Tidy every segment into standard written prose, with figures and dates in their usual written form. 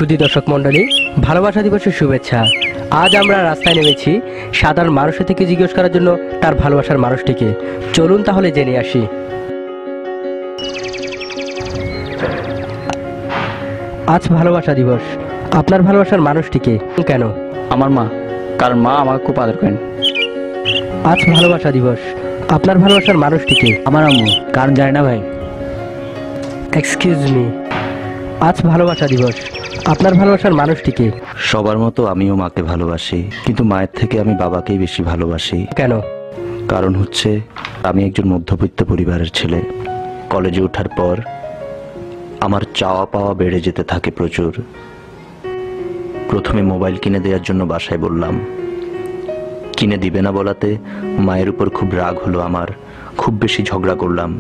সুধী দর্শক মণ্ডলী, ভালোবাসা দিবসের শুভেচ্ছা। আজ আমরা রাস্তায় নেমেছি সাধারণ মানুষের থেকে জিজ্ঞেস করার জন্য তার ভালোবাসার মানুষটিকে। চলুন তাহলে জেনে আসি। আজ ভালোবাসা দিবস, আপনার ভালোবাসার মানুষটিকে কেন? আমার মা, কারণ মা আমাকে খুব আদর করেন। আজ ভালোবাসা দিবস, আপনার ভালোবাসার মানুষটিকে? আমার আম্মু, কারণ জানি না ভাই। এক্সকিউজ মি, আজ ভালোবাসা দিবস, আপনার ভালোবাসার মানুষটিকে? সবার মতো আমিও মাকে ভালোবাসি, কিন্তু মায়ের থেকে আমি বাবাকেই বেশি ভালোবাসি। কেন? কারণ হচ্ছে আমি একজন মধ্যবিত্ত পরিবারের ছেলে। কলেজে ওঠার পর আমার চাওয়া পাওয়া বেড়ে যেতে থাকে প্রচুর। প্রথমে মোবাইল কিনে দেওয়ার জন্য বাসায় বললাম, কিনে দিবে না বলাতে মায়ের উপর খুব রাগ হলো আমার, খুব বেশি ঝগড়া করলাম।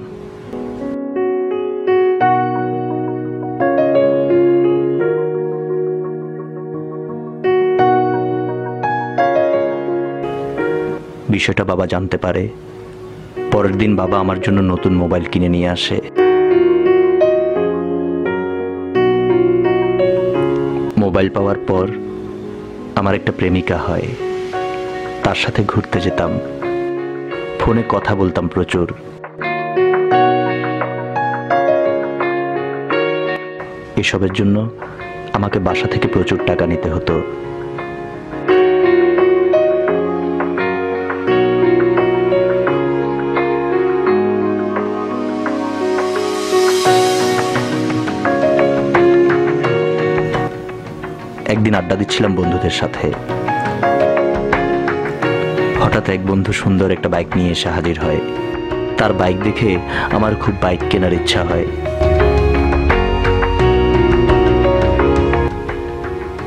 বিষয়টা বাবা জানতে পারে। পরের দিন বাবা আমার জন্য নতুন মোবাইল কিনে নিয়ে আসে। মোবাইল পাওয়ার পর আমার একটা প্রেমিকা হয়, তার সাথে ঘুরতে যেতাম, ফোনে কথা বলতাম প্রচুর। এসবের জন্য আমাকে বাসা থেকে প্রচুর টাকা নিতে হতো। একদিন আড্ডা দিচ্ছিলাম বন্ধুদের সাথে, হঠাৎ এক বন্ধু সুন্দর একটা বাইক নিয়ে এসে হাজির হয়। তার বাইক দেখে আমার খুব বাইক কেনার ইচ্ছা হয়।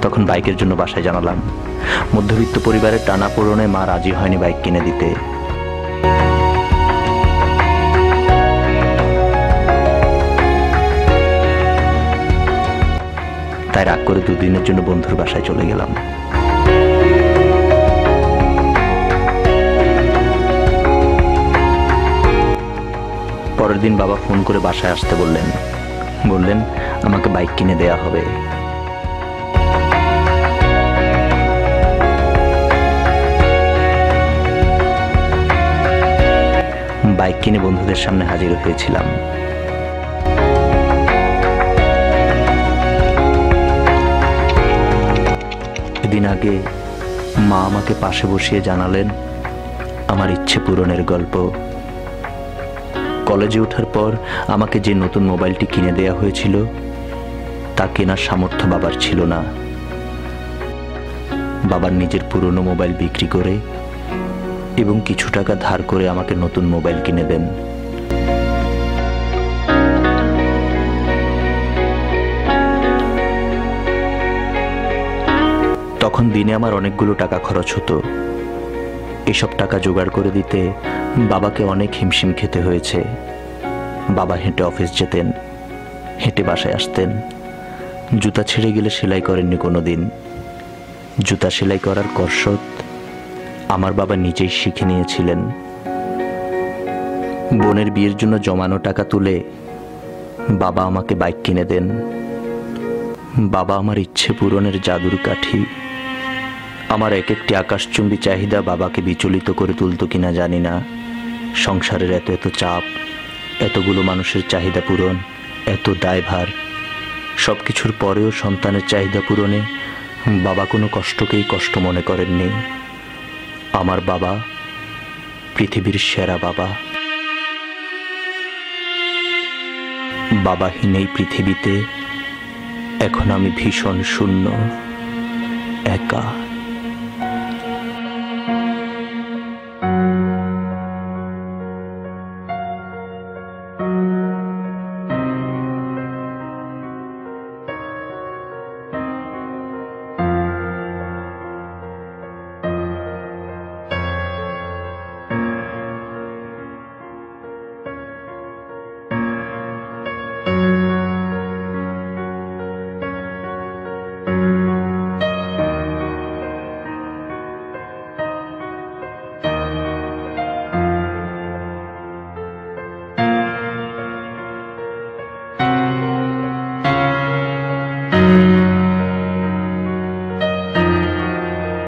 তখন বাইকের জন্য বাসায় জানালাম। মধ্যবিত্ত পরিবারের টানাপোড়েনে মা রাজি হয়নি বাইক কিনে দিতে। তাই রাগ করে দুদিনের জন্য বন্ধুর বাসায় চলে গেলাম। পরের দিন বাবা ফোন করে বাসায় আসতে বললেন আমাকে বাইক কিনে দেয়া হবে। বাইক কিনে বন্ধুদের সামনে হাজির হয়েছিলাম। দিন আগে মা আমাকে পাশে বসিয়ে জানালেন আমার ইচ্ছে পূরণের গল্প। কলেজে ওঠার পর আমাকে যে নতুন মোবাইলটি কিনে দেয়া হয়েছিল তা কেনার সামর্থ্য বাবার ছিল না। বাবার নিজের পুরনো মোবাইল বিক্রি করে এবং কিছু টাকা ধার করে আমাকে নতুন মোবাইল কিনে দেন। তখন দিনে আমার অনেকগুলো টাকা খরচ হতো। এসব টাকা জোগাড় করে দিতে বাবাকে অনেক হিমশিম খেতে হয়েছে। বাবা হেঁটে অফিস যেতেন, হেঁটে বাসায় আসতেন। জুতা ছিঁড়ে গেলে সেলাই করেননি কোনোদিন। জুতা সেলাই করার কসরত আমার বাবা নিজেই শিখে নিয়েছিলেন। বোনের বিয়ের জন্য জমানো টাকা তুলে বাবা আমাকে বাইক কিনে দেন। বাবা আমার ইচ্ছে পূরণের জাদুর কাঠি। আমার এক একটি আকাশচুম্বী চাহিদা বাবাকে বিচলিত করে তুলত কিনা জানি না। সংসারের এত এত চাপ, এতগুলো মানুষের চাহিদা পূরণ, এত দায়ভার, সবকিছুর পরেও সন্তানের চাহিদা পূরণে বাবা কোনো কষ্টকেই কষ্ট মনে করেননি। আমার বাবা পৃথিবীর সেরা বাবা। বাবাহীন এই পৃথিবীতে এখন আমি ভীষণ শূন্য, একা।